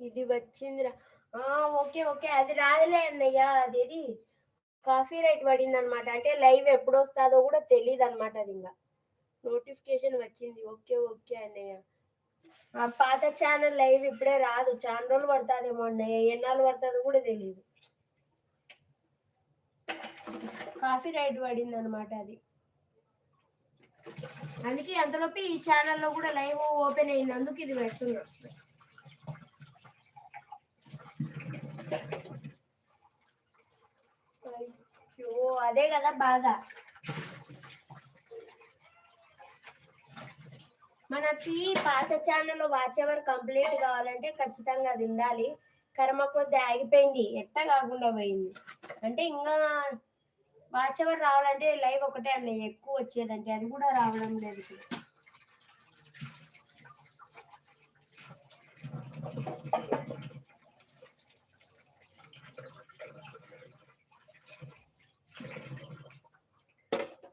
ఇది వచ్చిందిరా. Okay. Okay. అది రాదులే అన్నయ్య. అదేది కాపీ రైట్ పడిందనమాట. అంటే లైవ్ ఎప్పుడొస్తాదో గూడా తెలీదనమాట అదింగ. నోటిఫికేషన్ వచ్చింది. ఓకే. ఓకే అన్నయ్య. ఆ పాత ఛానల్ లైవ్ ఇప్పుడే రాదు. చానా రోజులు పడతాదేమో అన్నయ్య. ఎన్నాళ్ళు పడతదో గూడా తెలీదు. కాపీ రైట్ పడిందనమాట అది. అందుకే అంతలోపు ఈ ఛానల్‌లో గూడా లైవ్ ఓపెన్ అయింది. అందుకు ఇది పెడుతున్నా. అయ్యో! అదే గదా బాధ. మనకి పాత ఛానల్‌లో వాచ్ అవర్ కంప్లీట్ కావాలంటే ఖచ్చితంగా అది ఉండాలి. కర్మ కొద్దీ ఆగిపోయింది. ఎట్టా కాకుండా పోయింది. అంటే ఇంగా వాచ్ అవర్ రావాలంటే లైవ్ ఒకటే అన్నయ్య ఎక్కువ వచ్చేదంటే అది కూడా రావడం లేదు ఇప్పుడు.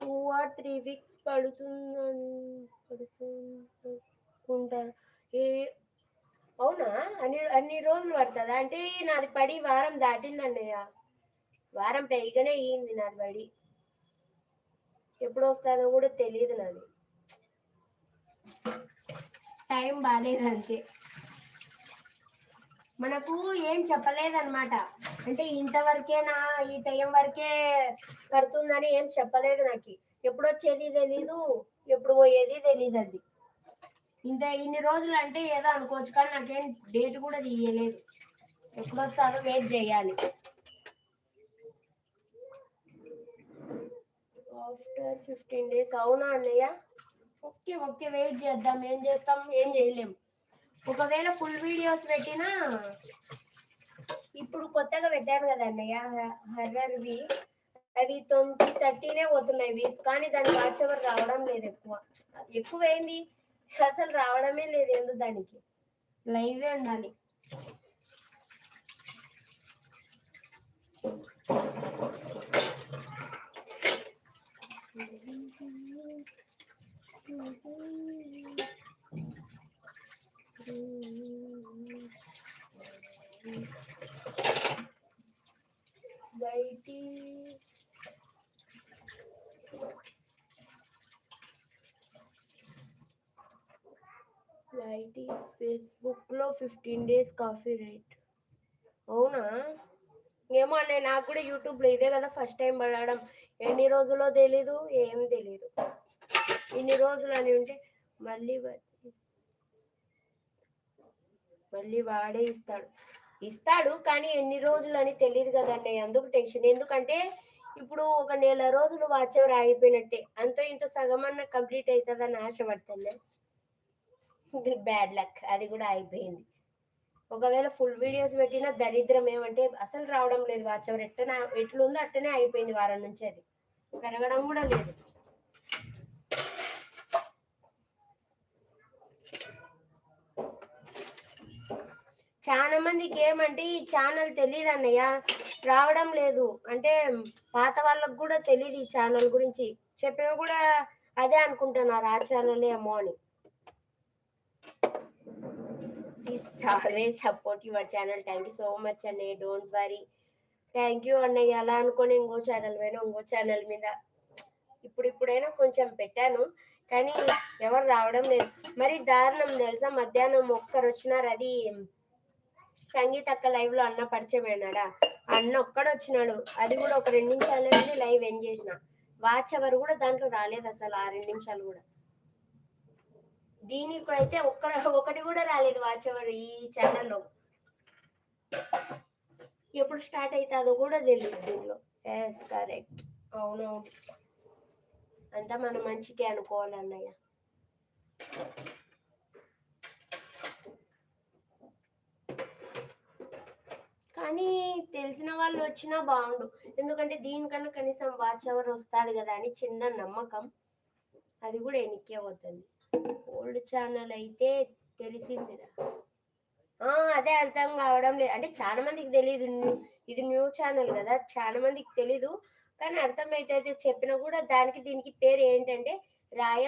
టూ ఆర్ 3 వీక్స్ పడుతుంటారు. ఏ అవునా? అన్ని రోజులు పడతదా? అంటే నాది పడి వారం దాటిందన్నయ్య. వారం పైగానే అయ్యింది నాది పడి. ఎప్పుడొస్తాదో కూడా తెలియదు నాది. టైం బాలేదు అంతే. మనకు ఏం చెప్పలేదన్నమాట. అంటే ఇంతవరకేనా, ఈ టైం వరకే పడుతుందని ఏం చెప్పలేదు నాకి. ఎప్పుడొచ్చేది తెలీదు, ఎప్పుడు పోయేది తెలీదది. ఇన్ని రోజులు అంటే ఏదో అనుకోవచ్చు, కానీ నాకేం డేట్ కూడా తీయలేదు. ఎప్పుడొస్తాదో వెయిట్ చేయాలి. After 15 days. అవునా అన్నయ్య? ఓకే. ఓకే. వెయిట్ చేద్దాం. ఏం చేస్తాం? ఏం చేయలేం. ఒకవేళ ఫుల్ వీడియోస్ పెట్టినా ఇప్పుడు కొత్తగా పెట్టాను కదా అన్నయ్య హర్రర్‌వి. అవి 20, 30 పోతున్నాయి వ్యూస్. కానీ దాని వాచ్ అవర్ రావడం లేదు ఎక్కువ. ఎక్కువేంది అసలు రావడమే లేదు ఎందుకు దానికి. లైవే ఉండాలి. బయటి ఫేస్బుక్‌లో 15 days కాఫీ రైట్. అవునా? ఏమో అన్నయ్య నాకు కూడా యూట్యూబ్‌లో ఇదే కదా ఫస్ట్ టైం పడడం. ఎన్ని రోజులో తెలీదు, ఏం తెలీదు. ఇన్ని రోజులు అని ఉంటే మళ్ళీ వాడే ఇస్తాడు కానీ ఎన్ని రోజులు అని తెలియదు కదా అన్నయ్య. అందుకు టెన్షన్. ఎందుకంటే ఇప్పుడు ఒక నెల రోజులు వాచ్ అవర్ ఆగిపోయినట్టే. అంతో ఇంత సగమన్నా కంప్లీట్ అవుతుందని ఆశపడతాను. Bad luck. అది కూడా అయిపోయింది. ఒకవేళ ఫుల్ వీడియోస్ పెట్టినా దరిద్రం ఏమంటే అసలు రావడం లేదు వాచ్ అవర్. ఎట్లుందో అట్టనే అయిపోయింది వారం నుంచి. అది పెరగడం కూడా లేదు. చాలా మందికి ఏమంటే ఈ ఛానల్ తెలియదు అన్నయ్య, రావడం లేదు. అంటే పాత వాళ్ళకు కూడా తెలియదు ఈ ఛానల్ గురించి. చెప్పినా కూడా అదే అనుకుంటున్నారు, ఆ ఛానల్ ఏమో అని. Always support your channel. Thank you so much అన్నయ్య. Don't worry. థ్యాంక్ యూ అన్నయ్య. అలా అనుకొని ఇంకో ఛానల్ పోయినా, ఇంకో ఛానల్ మీద ఇప్పుడైనా కొంచెం పెట్టాను కానీ ఎవరు రావడం లేదు. మరి దారుణం తెలుసా, మధ్యాహ్నం ఒక్కరు వచ్చినారు. అది సంగీత అక్క లైవ్ లో అన్న పరిచయం అయినాడా, అన్న ఒక్కడు వచ్చినాడు. అది కూడా ఒక 2 నిమిషాలు లైవ్ ఎండ్ చేసిన. వాచ్ అవర్ కూడా దాంట్లో రాలేదు అసలు. ఆ 2 నిమిషాలు కూడా. దీనికి అయితే ఒకటి కూడా రాలేదు వాచ్ అవర్ ఈ ఛానల్లో. ఎప్పుడు స్టార్ట్ అవుతుందో కూడా తెలియదు దీనిలో. Yes correct. అవునవును. అంతా మన మంచికే అనుకోవాలన్నయ్య. కానీ తెలిసిన వాళ్ళు వచ్చినా బాగుండు. ఎందుకంటే దీనికన్నా కనీసం వాచ్ అవర్ వస్తుంది కదా అని చిన్న నమ్మకం. అది కూడా ఎనికే అవుతుంది. ఓల్డ్ ఛానల్ అయితే తెలిసిందిరా. అదే అర్థం కావడం లేదు. అంటే చాలా మందికి తెలియదు, ఇది న్యూ ఛానల్ కదా, చాలా మందికి తెలీదు. కానీ అర్థమైతే చెప్పినా కూడా దానికి దీనికి పేరు ఏంటంటే రాయ